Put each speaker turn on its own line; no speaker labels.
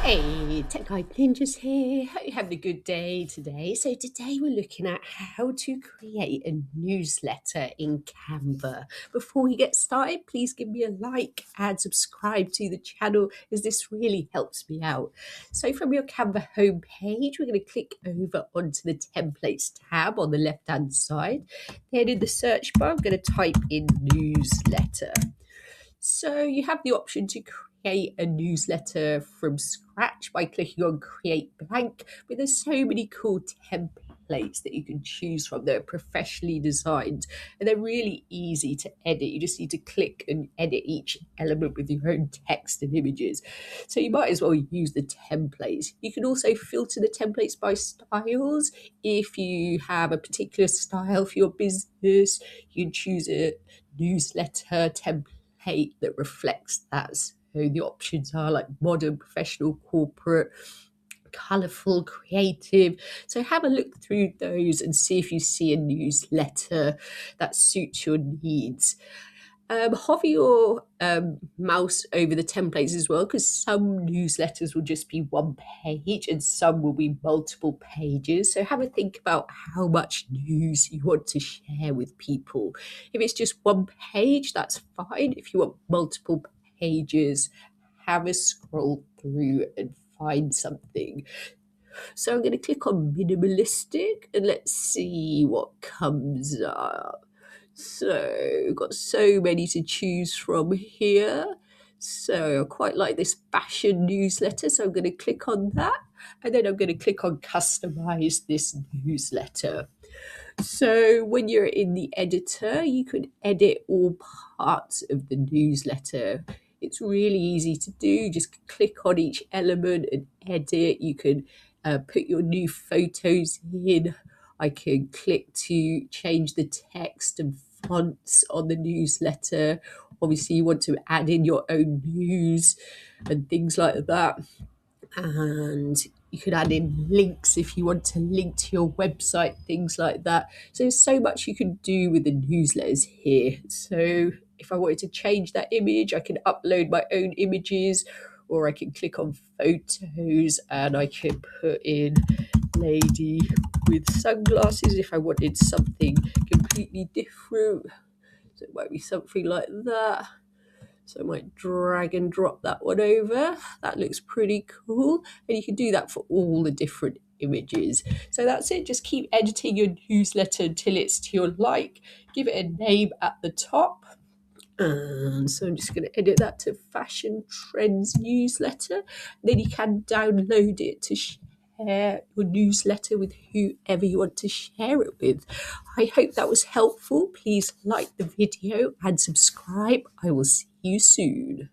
Hey, Tech Guide Ninjas here. Hope you're having a good day today. So today we're looking at how to create a newsletter in Canva. Before we get started, please give me a like and subscribe to the channel as this really helps me out. So from your Canva homepage, we're going to click over onto the Templates tab on the left-hand side. Then in the search bar, I'm going to type in newsletter. So you have the option to create a newsletter from scratch by clicking on create blank, but there's so many cool templates that you can choose from that are professionally designed, and they're really easy to edit. You just need to click and edit each element with your own text and images. So you might as well use the templates. You can also filter the templates by styles. If you have a particular style for your business, you can choose a newsletter template that reflects that. So the options are like modern, professional, corporate, colourful, creative. So have a look through those and see if you see a newsletter that suits your needs. Hover your mouse over the templates as well, because some newsletters will just be one page and some will be multiple pages. So have a think about how much news you want to share with people. If it's just one page, that's fine. If you want multiple pages, have a scroll through and find something. So I'm going to click on minimalistic and let's see what comes up. So we've got so many to choose from here. So I quite like this fashion newsletter. So I'm going to click on that. And then I'm going to click on customize this newsletter. So when you're in the editor, you can edit all parts of the newsletter. It's really easy to do. Just click on each element and edit. You can put your new photos in. I can click to change the text and fonts on the newsletter. Obviously, you want to add in your own news and things like that. And you could add in links if you want to link to your website, things like that. So there's so much you can do with the newsletters here. So if I wanted to change that image, I can upload my own images, or I can click on photos and I can put in lady with sunglasses if I wanted something completely different. So it might be something like that. So I might drag and drop that one over. That looks pretty cool. And you can do that for all the different images. So that's it. Just keep editing your newsletter until it's to your like. Give it a name at the top. And so I'm just going to edit that to Fashion Trends Newsletter. Then you can download it to share your newsletter with whoever you want to share it with. I hope that was helpful. Please like the video and subscribe. I will see you soon.